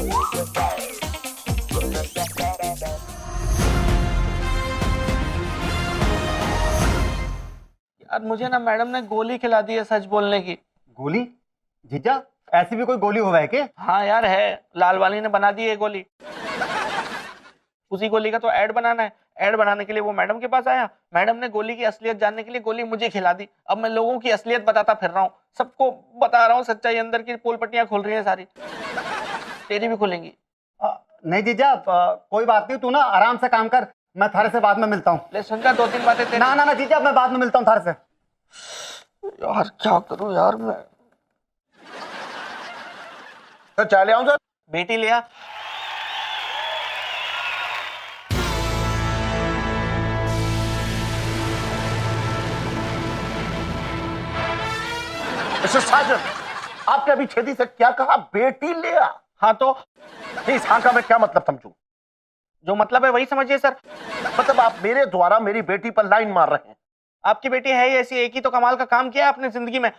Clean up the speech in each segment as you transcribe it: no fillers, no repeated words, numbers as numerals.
यार मुझे ना मैडम ने गोली खिला दी है सच बोलने की। गोली? जीजा, ऐसी भी कोई गोली हुआ है क्या? हाँ यार है, लाल वाली ने बना दी है गोली। उसी गोली का तो ऐड बनाना है। ऐड बनाने के लिए वो मैडम के पास आया, मैडम ने गोली की असलियत जानने के लिए गोली मुझे खिला दी। अब मैं लोगों की असलियत बताता फिर रहा हूँ, सबको बता रहा हूँ सच्चाई, अंदर की पोल पट्टियां खुल रही है सारी। तेरी भी खुलेंगी। नहीं जीजा, कोई बात नहीं, तू ना आराम से काम कर, मैं थारे से बाद में मिलता हूँ। ले सुन जा, 2-3 बातें तेरी। ना ना ना जीजा, मैं बाद में मिलता हूँ थारे से। यार क्या करूँ यार मैं। सर चाय ले आऊं सर? बेटी लिया। मिस्टर साजन, आपने अभी छेदी से क्या कहा? बेटी लिया? हाँ तो नहीं, इस हाँ का मैं क्या मतलब समझूं? जो मतलब है वही समझिए सर। मतलब आप मेरे द्वारा मेरी बेटी पर लाइन मार रहे हैं? आपकी बेटी है ही ऐसी, एक ही तो कमाल का काम किया आपने जिंदगी में।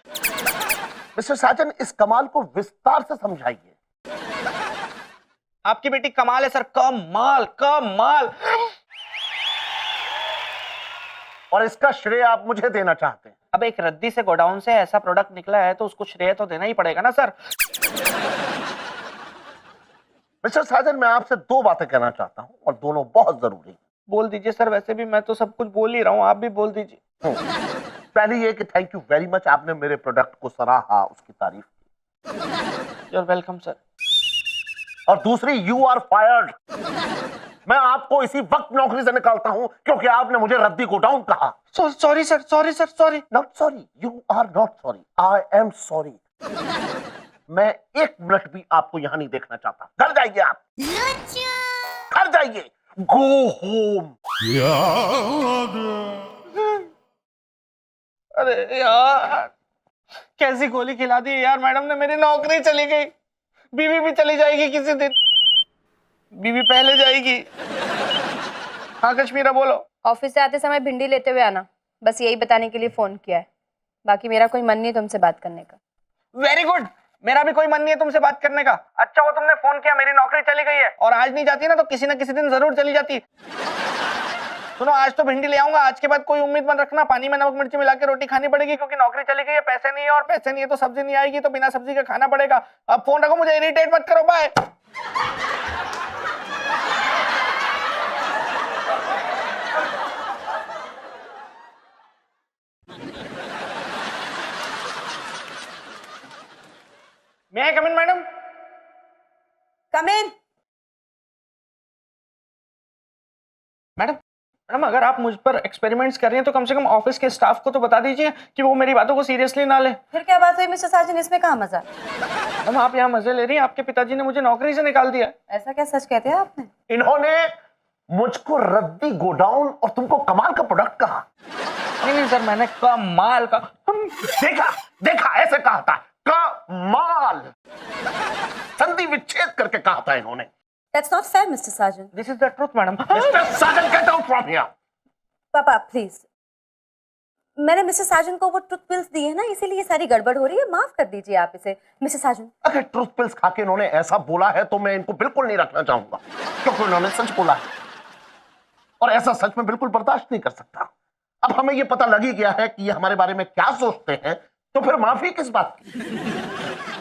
मिस्टर साजन, इस कमाल को विस्तार से समझाइए। आपकी बेटी कमाल है सर, कमाल कमाल। और इसका श्रेय आप मुझे देना चाहते हैं? अब एक रद्दी से गोडाउन से ऐसा प्रोडक्ट निकला है तो उसको श्रेय तो देना ही पड़ेगा ना सर। मिस्टर साजन, मैं आपसे 2 बातें कहना चाहता हूं और दोनों बहुत जरूरी हैं। बोल दीजिए सर, वैसे भी मैं तो सब कुछ बोल ही रहा हूँ, आप भी बोल दीजिए। पहली ये कि थैंक यू वेरी मच, आपने मेरे प्रोडक्ट को सराहा, उसकी तारीफ की। You are welcome sir. और दूसरी, यू आर फायर्ड। मैं आपको इसी वक्त नौकरी से निकालता हूं क्योंकि आपने मुझे रद्दी गोडाउन कहा। Sorry sir, sorry sir, sorry. Not sorry, you are not sorry, I am sorry. मैं 1 मिनट भी आपको यहां नहीं देखना चाहता। घर जाइए आप, घर जाइए, गो होम। अरे यार कैसी गोली खिला दी यार मैडम ने, मेरी नौकरी चली गई। बीवी भी चली जाएगी किसी दिन, बीवी पहले जाएगी। हाँ कश्मीरा बोलो। ऑफिस से आते समय भिंडी लेते हुए आना, बस यही बताने के लिए फोन किया है। बाकी मेरा कोई मन नहीं है तुमसे बात करने का। वेरी गुड, मेरा भी कोई मन नहीं है तुमसे बात करने का। अच्छा वो तुमने फोन किया, मेरी नौकरी चली गई है और आज नहीं जाती ना तो किसी ना किसी दिन जरूर चली जाती। सुनो, आज तो भिंडी ले आऊंगा, आज के बाद कोई उम्मीद मत रखना, पानी में नमक मिर्ची मिला के रोटी खानी पड़ेगी क्योंकि नौकरी चली गई है, पैसे नहीं है और पैसे नहीं है तो सब्जी नहीं आएगी, तो बिना सब्जी का खाना पड़ेगा। अब फोन रखो, मुझे इरिटेट मत करो, bye. May I come in, madam? Come in. Madam अगर आप मुझ पर एक्सपेरिमेंट्स कर रही हैं तो कम से कम ऑफिस के स्टाफ को तो बता दीजिए कि वो मेरी बातों को सीरियसली ना ले। फिर क्या बात हुई मिस्टर साजन, इसमें कहाँ मजा? मैडम आप यहाँ मजे ले रही हैं, आपके पिताजी ने मुझे नौकरी से निकाल दिया। ऐसा क्या सच कहते हैं आपने? इन्होंने मुझको रद्दी गोडाउन और तुमको कमाल का प्रोडक्ट कहा। नहीं सर, मैंने कमाल का। देखा देखा, ऐसे कहा था, कमाल। संधि विच्छेद करके कहा था इन्होंने। That's not fair, Mr. Sargent. This is the truth madam. Mister Sajan, get out from here. Papa please, मैंने मिस्टर साजन को वो ट्रुथ पिल्स दी है ना, इसीलिए ये सारी गड़बड़ हो रही है, माफ कर दीजिए आप इसे। मिस्टर साजन, अगर ट्रूथ पिल्स खा के इन्होंने ऐसा बोला है तो मैं इनको बिल्कुल नहीं रखना चाहूंगा क्योंकि उन्होंने सच बोला है और ऐसा सच में बिल्कुल बर्दाश्त नहीं कर सकता। अब हमें ये पता लग ही गया है कि ये हमारे बारे में क्या सोचते हैं, तो फिर माफी किस बात की?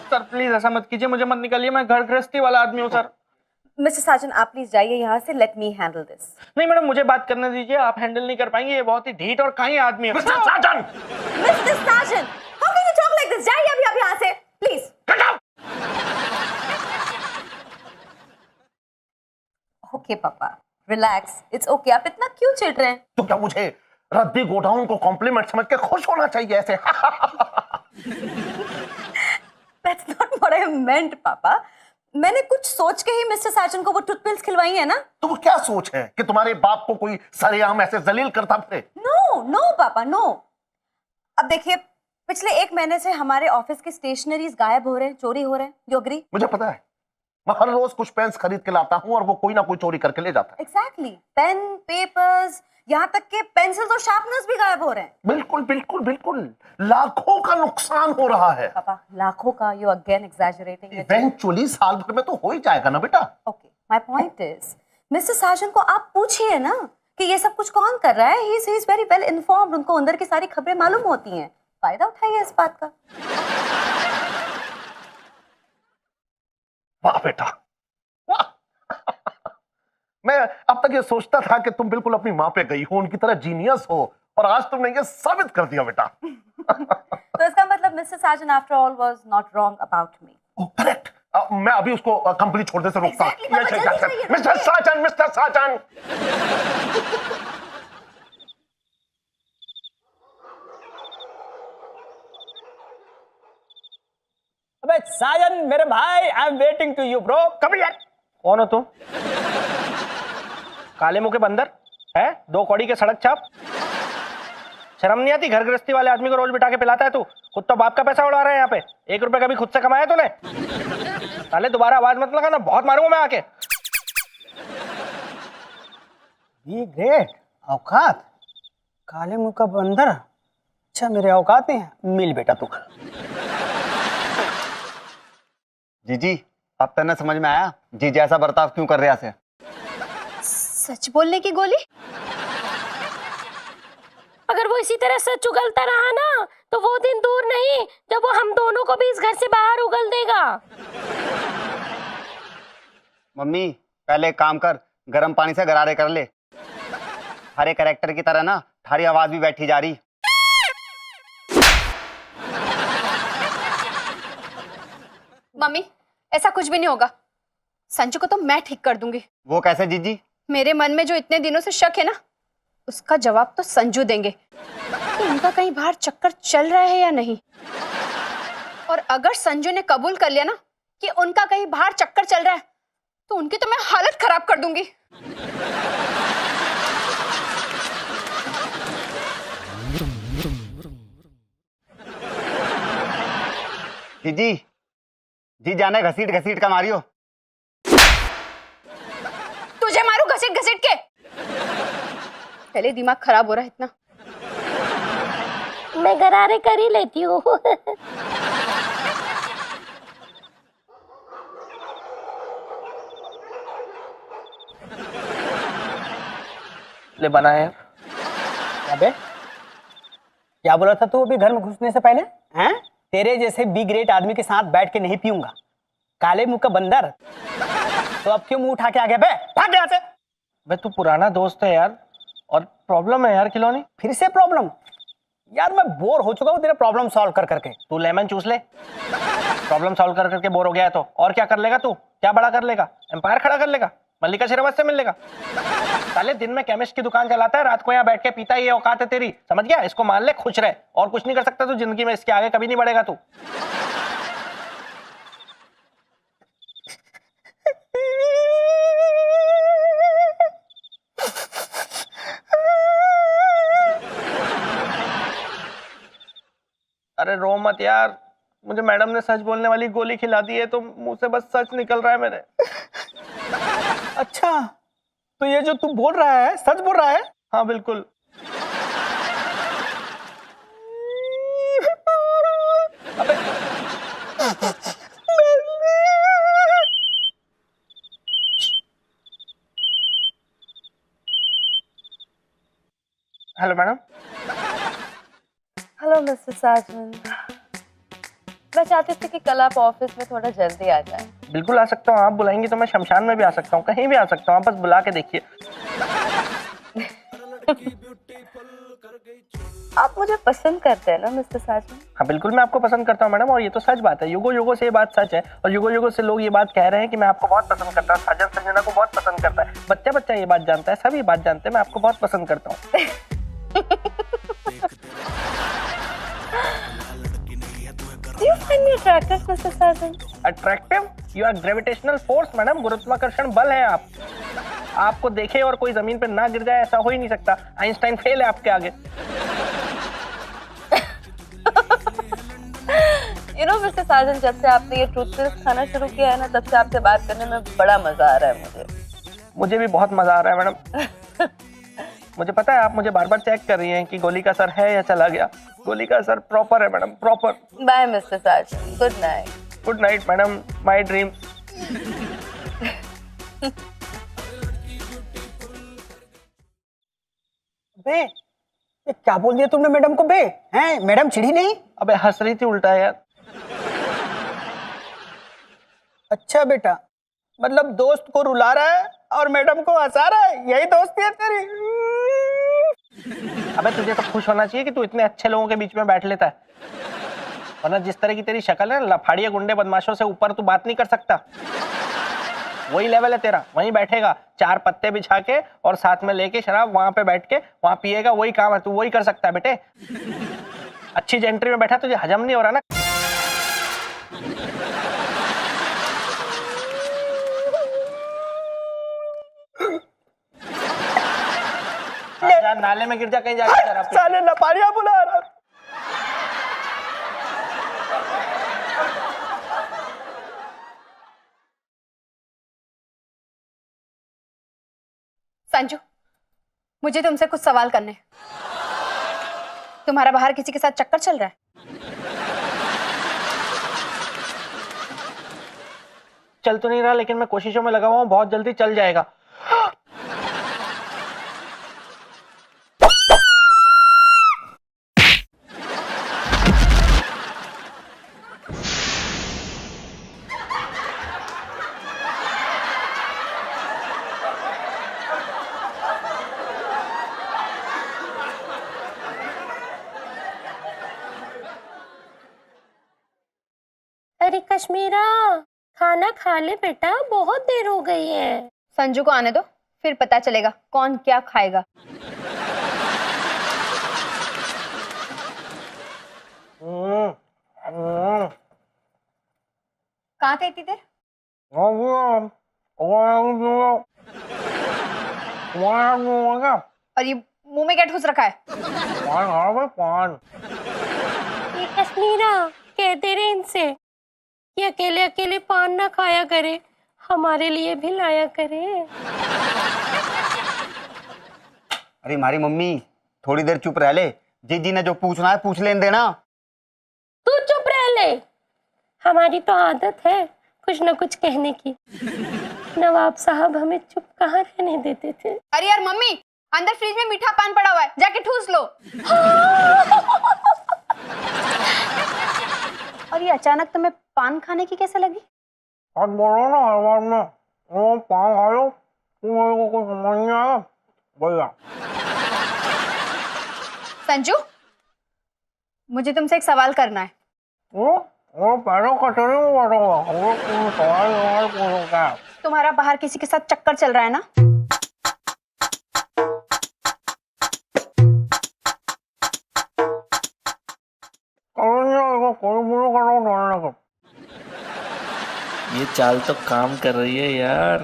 सर प्लीज ऐसा मत कीजिए, मुझे मत निकालिए, मैं घर गृहस्थी वाला आदमी हूँ सर। मिस्टर साजन आप प्लीज जाइए यहाँ से, लेट मी हैंडल दिस। नहीं मैडम, मुझे बात करने दीजिए, आप हैंडल नहीं कर पाएंगे, ये बहुत ही ढीठ और काई आदमी है। Mister Sajan! Mister Sajan, how can you talk like this? जाइए अभी आप यहाँ से please. Okay papa, relax, it's okay. आप इतना क्यों चिढ़ रहे हैं? तो क्या मुझे रद्दी गोडाउन को कॉम्प्लीमेंट समझ के खुश होना चाहिए ऐसे? That's not what I meant, पापा। मैंने कुछ सोच के ही मिस्टर साजन को वो टूथपिल्स खिलवाई है ना। तो वो क्या सोच है कि तुम्हारे बाप को कोई सरेआम ऐसे जलील करता फिरे? नो नो पापा, नो। अब देखिए, पिछले 1 महीने से हमारे ऑफिस की स्टेशनरीज गायब हो रहे हैं, चोरी हो रहे हैं। You agree? मुझे पता है, मैं हर रोज कुछ पेन्स खरीद के लाता हूँ और वो कोई ना कोई चोरी करके ले जाता है। एग्जैक्टली, पेन, पेपर्स, यहाँ तक के पेंसिल्स और शार्पनर्स भी गायब हो रहे हैं। बिल्कुल बिल्कुल बिल्कुल, लाखों का नुकसान हो रहा है। पापा, लाखों का? You again exaggerating. इवेंचुअली साल भर में तो हो ही जाएगा ना बेटा। Okay, my point is mister Sajan को आप पूछिए ना कि ये सब कुछ कौन कर रहा है। He is very well informed, उनको अंदर की सारी खबरें मालूम होती हैं। फायदा उठाइए इस बात का। वाह बेटा वाह। मैं अब तक ये सोचता था कि तुम बिल्कुल अपनी माँ पे गई हो, उनकी तरह जीनियस हो, और आज तुमने ये साबित कर दिया बेटा। तो इसका मतलब mister Sajan after all was not wrong about me. Oh correct. मैं अभी उसको कंपनी छोड़ने से रोकता हूं। Exactly, पापा, जल्दी जाइए, मिस्टर साजन, मिस्टर साजन। अबे साजन मेरे भाई, I am waiting to you bro. कभी यार, कौन हो तुम? काले मुंह के बंदर है, 2 कौड़ी के सड़क छाप। शर्म नहीं आती? घर गृहस्थी वाले आदमी को रोज बिठा के पिलाता है तू। खुद तो बाप का पैसा उड़ा रहा है यहाँ पे। 1 रुपए कभी खुद से कमाया तूने? साले दोबारा आवाज मत लगाना, बहुत मारूंगा मैं आके। ये ग्रेट औकात, काले मुंह का बंदर। अच्छा मेरे औकात नहीं है। मिल बेटा तू। जीजी अब तक न समझ में आया जीजी ऐसा बर्ताव क्यों कर रहा है। सच बोलने की गोली। अगर वो इसी तरह सच उगलता रहा ना तो वो दिन दूर नहीं जब वो हम दोनों को भी इस घर से बाहर उगल देगा। मम्मी पहले एक काम कर, गर्म पानी से गरारे कर ले। हरे कैरेक्टर की तरह ना थारी आवाज भी बैठी जा रही। मम्मी ऐसा कुछ भी नहीं होगा। संजू को तो मैं ठीक कर दूंगी। वो कैसे जीजी? मेरे मन में जो इतने दिनों से शक है ना, उसका जवाब तो संजू देंगे कि उनका कहीं बाहर चक्कर चल रहा है या नहीं। और अगर संजू ने कबूल कर लिया ना कि उनका कहीं बाहर चक्कर चल रहा है तो उनकी तो मैं हालत खराब कर दूंगी। जीजी जी जाने घसीट घसीट का मारियो। तुझे मारू घसीट घसीट के? पहले दिमाग खराब हो रहा है इतना। मैं गरारे कर ही लेती हूँ। ले बनाए। अबे क्या बोला था तू अभी घर में घुसने से पहले? हैं? तेरे जैसे बी ग्रेट आदमी के साथ बैठ के नहीं पीऊंगा। काले मुंह का बंदर। तो अब क्यों मुंह उठा के आ गया? बे भाग यहाँ से। बे तू पुराना दोस्त है यार, और प्रॉब्लम है यार खिलौनी। फिर से प्रॉब्लम? यार मैं बोर हो चुका हूँ तेरे प्रॉब्लम सॉल्व कर करके। तू लेमन चूस ले। प्रॉब्लम सॉल्व कर करके बोर हो गया है तो और क्या कर लेगा तू? क्या बड़ा कर लेगा? एम्पायर खड़ा कर लेगा? मल्लिका शेरावत से मिल लेगा? साले दिन में केमिस्ट की दुकान चलाता है, रात को यहाँ बैठ के पीता ही। ये औकात है तेरी, समझ गया? इसको मान ले, खुश रहे, और कुछ नहीं कर सकता तू जिंदगी में। इसके आगे कभी नहीं बढ़ेगा तू। अरे रो मत यार, मुझे मैडम ने सच बोलने वाली गोली खिला दी है तो मुंह से बस सच निकल रहा है मेरे। अच्छा तो ये जो तू बोल रहा है सच बोल रहा है? हाँ बिल्कुल। Hello madam. हेलो मिस्टर साजन, मैं चाहती थी कि कल आप ऑफिस में थोड़ा जल्दी आ जाएं। बिल्कुल आ सकता हूँ, आप बुलाएंगी तो मैं शमशान में भी आ सकता हूँ, कहीं भी आ सकता हूँ, आप बस बुला के देखिए। आप मुझे पसंद करते हैं ना मिस्टर साजन? हाँ बिल्कुल मैं आपको पसंद करता हूँ मैडम, और ये तो सच बात है। युगों युगों से ये बात सच है, और युगों युगों से लोग ये बात कह रहे हैं कि मैं आपको बहुत पसंद करता हूँ, साजन संजना को बहुत पसंद करता है। बच्चा बच्चा ये बात जानता है, सब ये बात जानते हैं, मैं आपको बहुत पसंद करता हूँ। Do you find me attractive, Mr. Sajan? Attractive? You are gravitational force madam, गुरुत्वाकर्षण बल है आप। आपको देखे और कोई जमीन पे ना गिर जाए, ऐसा हो ही नहीं सकता। आइंस्टाइन फेल है आपके आगे। You know, Mr. Sajan, जब से आपने ये ट्रूथ पिल्स खाना शुरू किया है ना, तब से आपसे बात करने में बड़ा मजा आ रहा है मुझे। मुझे भी बहुत मजा आ रहा है मैडम। मुझे पता है आप मुझे बार बार चेक कर रही हैं कि गोली का असर है या चला गया। गोली का असर प्रॉपर है madam, proper. Bye mister Sajan, good night. Good night madam, my dream. बे ये क्या बोल दिया तुमने मैडम को बे? हैं मैडम चिढ़ी नहीं? अबे हंस रही थी उल्टा यार। अच्छा बेटा, मतलब दोस्त को रुला रहा है और मैडम को हंसा रहा है, यही दोस्ती है तेरी? अबे तुझे तो खुश होना चाहिए कि तू इतने अच्छे लोगों के बीच में बैठ लेता है, वरना जिस तरह की तेरी शक्ल है ना, लफाड़िया गुंडे बदमाशों से ऊपर तू बात नहीं कर सकता। वही लेवल है तेरा, वहीं बैठेगा 4 पत्ते बिछा के और साथ में लेके शराब वहां पे बैठ के वहां पिएगा, वही काम है, तू वही कर सकता है बेटे। अच्छी जेंट्री में बैठा, तुझे हजम नहीं हो रहा ना। जा, नाले में गिर जा कहीं जाके शराब पी। साले लपाड़िया बुला रहा। संजू, मुझे तुमसे कुछ सवाल करने हैं। तुम्हारा बाहर किसी के साथ चक्कर चल रहा है? चल तो नहीं रहा, लेकिन मैं कोशिशों में लगा हुआ हूँ, बहुत जल्दी चल जाएगा। अरे कश्मीरा, खाना खा ले बेटा, बहुत देर हो गई है। संजू को आने दो, फिर पता चलेगा कौन क्या खाएगा। कहाँ थे इतनी देर? और ये मुंह में क्या ठूस रखा है? ये कश्मीरा, कहते रहे इनसे कि अकेले अकेले पान ना खाया करे, हमारे लिए भी लाया करे। अरे हमारी मम्मी थोड़ी देर चुप रह ले, जीजी ने जो पूछना है पूछ लेने देना। तू चुप रह ले, हमारी तो आदत है कुछ न कुछ कहने की। नवाब साहब हमें चुप कहाँ रहने देते थे। अरे यार मम्मी, अंदर फ्रिज में मीठा पान पड़ा हुआ है, जाके ठूस लो। और ये अचानक तुम्हें पान खाने की कैसे लगी? बोलो ना हर बार में वो पान खा लो, मेरे को कुछ समझ नहीं आया भैया। संजू, मुझे तुमसे एक सवाल करना है। वो पैरों कचरे में बैठा हुआ, वो सवाल पूछता है। तुम्हारा बाहर किसी के साथ चक्कर चल रहा है ना? ये चाल तो काम कर रही है यार।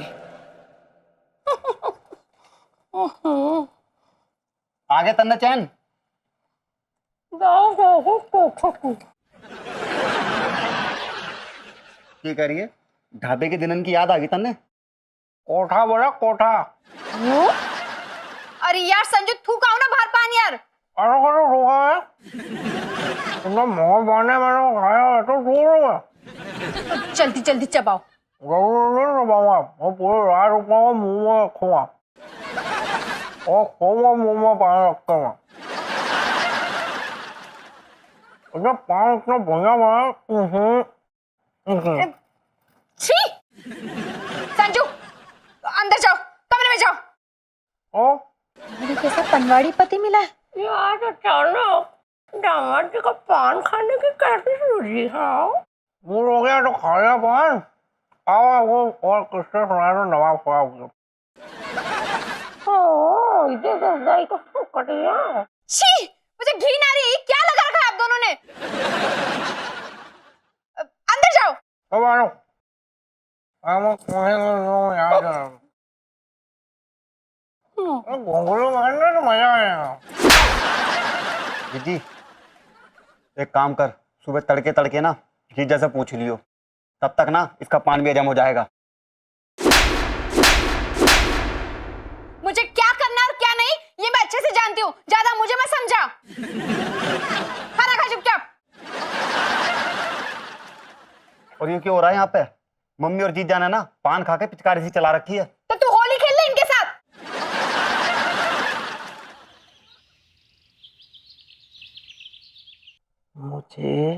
आगे तन्ने चैन की करिए, ढाबे के दिनन की याद आ गई तन्ने? कोठा बोला, कोठा। अरे यार संजू, थूक आओ ना बाहर पान यार। अरे करो रुका है, तुमने मुंह बाने मैंने खाया है तो दूर है। जल्दी जल्दी चबाओ। वो पूरी रात रुकूंगा, मुंह में रखूंगा और खूब मुंह में पानी रखूंगा। इतना पान इतना बढ़िया बना। छी! संजू, अंदर जाओ, कमरे में जाओ। ओ मेरे कैसा पनवाड़ी पति मिला है? यार अचानक दामाद जी का पान खाने की कैसी सूझी है? मूड हो गया तो खा लिया पान। आओ वो और किससे सुना दो नवाब साहब को। इधर दर्दाई को कटिया। छी! मुझे घिन आ रही है, क्या लगा रखा है आप दोनों ने? अंदर जाओ। अब आ जाओ। हम कहेंगे यार, घुंघरू मारने तो मजा आएगा। जीजी एक काम कर, सुबह तड़के तड़के ना जीजा से पूछ लियो, तब तक ना इसका पान भी हजम हो जाएगा। मुझे क्या करना है और क्या नहीं ये मैं अच्छे से जानती हूँ, ज्यादा मुझे मत समझा। खाना खा चुपचाप। और ये क्यों हो रहा है यहाँ पे? मम्मी और जीत जाना ना पान खा के पिचकारी सी चला रखी है। तो तू होली खेल ले इनके साथ। मुझे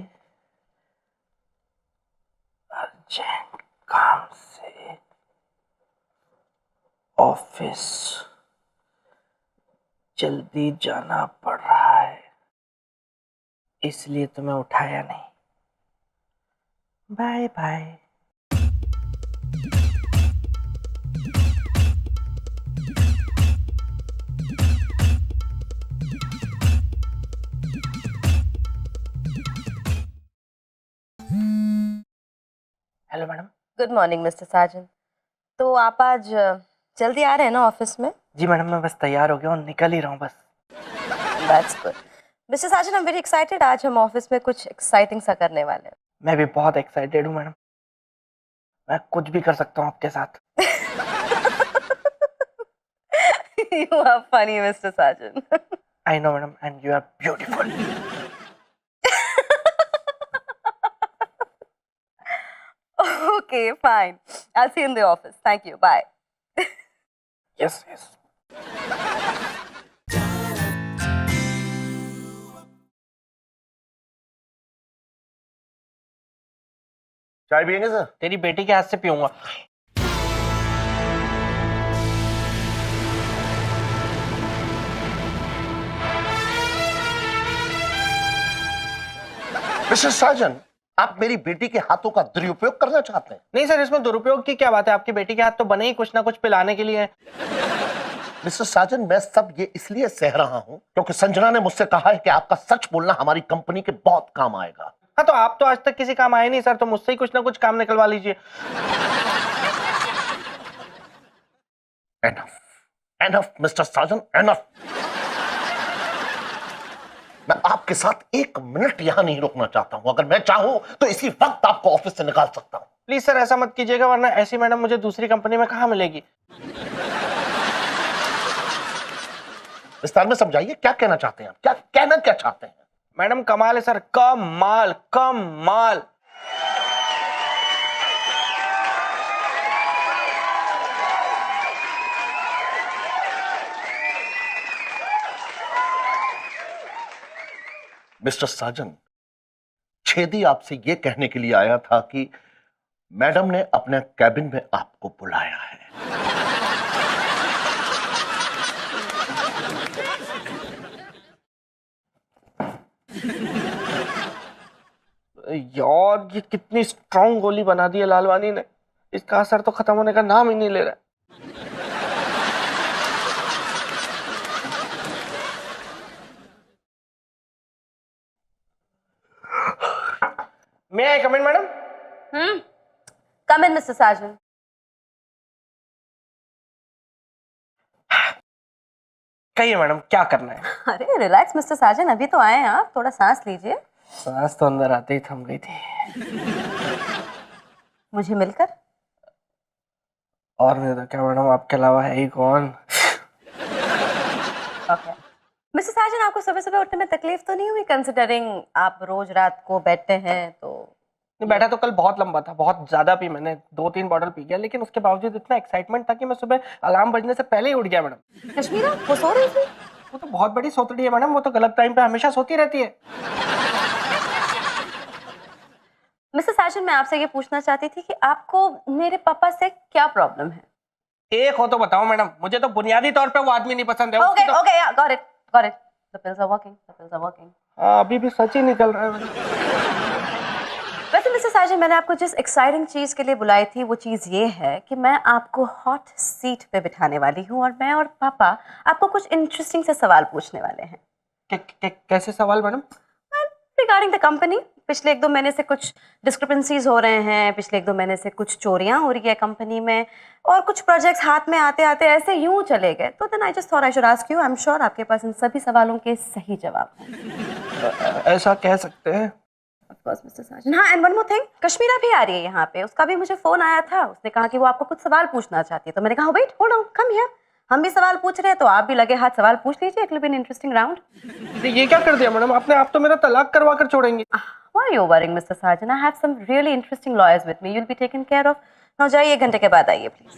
अर्जेंट काम से ऑफिस जल्दी जाना पड़ रहा है, इसलिए तो मैं उठाया नहीं। Bye bye. Hello madam. Good morning mister Sajan. तो आप आज जल्दी आ रहे हैं ना ऑफिस में? जी मैडम, मैं बस तैयार हो गया और निकल ही रहा हूँ बस। That's good. Mister Sajan, I am very excited. आज हम ऑफिस में कुछ एक्साइटिंग सा करने वाले हैं। मैं भी बहुत एक्साइटेड हूँ मैडम, मैं कुछ भी कर सकता हूँ आपके साथ। You are funny, Mr. Sajan. I know madam, and you are beautiful. Okay, fine. I'll see you in the office. Thank you. Bye. Yes yes. चाय पियेंगे सर? तेरी बेटी के हाथ से पीऊंगा। मिस्टर साजन, आप मेरी बेटी के हाथों का दुरुपयोग करना चाहते हैं? नहीं सर, इसमें दुरुपयोग की क्या बात है? आपकी बेटी के हाथ तो बने ही कुछ ना कुछ पिलाने के लिए। मिस्टर साजन, मैं सब ये इसलिए सह रहा हूं क्योंकि संजना ने मुझसे कहा है कि आपका सच बोलना हमारी कंपनी के बहुत काम आएगा। हाँ, तो आप तो आज तक किसी काम आए नहीं सर, तो मुझसे ही कुछ ना कुछ काम निकलवा लीजिए। एनफ, एनफ मिस्टर साजन, एनफ। मैं आपके साथ 1 मिनट यहां नहीं रुकना चाहता हूं। अगर मैं चाहूं तो इसी वक्त आपको ऑफिस से निकाल सकता हूं। प्लीज सर ऐसा मत कीजिएगा, वरना ऐसी मैडम मुझे दूसरी कंपनी में कहाँ मिलेगी। विस्तार में समझाइए, क्या कहना चाहते हैं आप? क्या कहना क्या चाहते हैं? मैडम कमाल है सर, कमाल कमाल। मिस्टर साजन, छेदी आपसे यह कहने के लिए आया था कि मैडम ने अपने कैबिन में आपको बुलाया है। यार ये कितनी स्ट्रॉन्ग गोली बना दी है लालवानी ने, इसका असर तो खत्म होने का नाम ही नहीं ले रहा। May I come in madam? Come in, Mr. Sajan. कहिए मैडम, क्या करना है? अरे रिलैक्स मिस्टर साजन, अभी तो आए हैं आप, थोड़ा सांस लीजिए। सांस तो अंदर आते ही थम गई थी। मुझे मिलकर? और नहीं तो क्या मैडम, आपके अलावा है ही कौन? ओके। मिस्टर साजन, आपको सुबह सुबह उठने में तकलीफ तो नहीं हुई, कंसिडरिंग आप रोज रात को बैठते हैं? तो नहीं, बैठा तो कल बहुत लंबा था, बहुत ज्यादा पी मैंने, 2-3 बॉटल पी गया, लेकिन उसके बावजूद इतना एक्साइटमेंट था कि मैं सुबह अलार्म बजने से पहले ही उठ गया मैडम। कश्मीरा, वो सो रही थी? वो तो बहुत बड़ी सोतड़ी है मैडम, वो तो गलत टाइम पे हमेशा सोती रहती है। मिस्टर साजन, मैं आपसे ये पूछना चाहती थी कि आपको मेरे पापा से क्या प्रॉब्लम है? एक हो तो बताओ मैडम, मुझे तो बुनियादी तौर पे वो आदमी नहीं पसंद है। Okay okay, yeah got it got it. The pills are working, the pills are working. अभी भी सच ही निकल रहा है मैडम। वैसे मिस्टर साजन, मैंने आपको जिस एक्साइटिंग चीज के लिए बुलाई थी वो चीज ये है कि मैं आपको हॉट सीट पे बिठाने वाली हूँ और मैं और पापा आपको कुछ इंटरेस्टिंग से सवाल पूछने वाले हैं। कैसे सवाल मैडम? रिगार्डिंग द कंपनी, पिछले 1-2 महीने से कुछ डिस्क्रिपेंसीज हो रहे हैं, पिछले 1-2 महीने से कुछ चोरियां हो रही है कंपनी में, और कुछ प्रोजेक्ट्स हाथ में आते आते ऐसे यूं चले गए। तो then I just thought I should ask you. I am sure आपके पास इन सभी सवालों के सही जवाब हैं। ऐसा कह सकते हैं। Of course, Mr. Sajan. हाँ, and one more thing, Kashmira भी आ रही है यहाँ पे। उसका भी मुझे फोन आया था, उसने कहा कि वो आपको कुछ सवाल पूछना चाहती है। तो मैंने कहा wait hold on, come here, हम भी सवाल पूछ रहे हैं तो आप भी लगे हाथ सवाल पूछ लीजिए. It will be an interesting round. ये क्या कर दिया मैडम आपने? आप तो मेरा तलाक करवा कर छोड़ेंगे. Why are you worrying, Mr. Sarjan? I have some really interesting lawyers with me. You'll be taken care of. Now जाइए, 1 घंटे के बाद आइए प्लीज.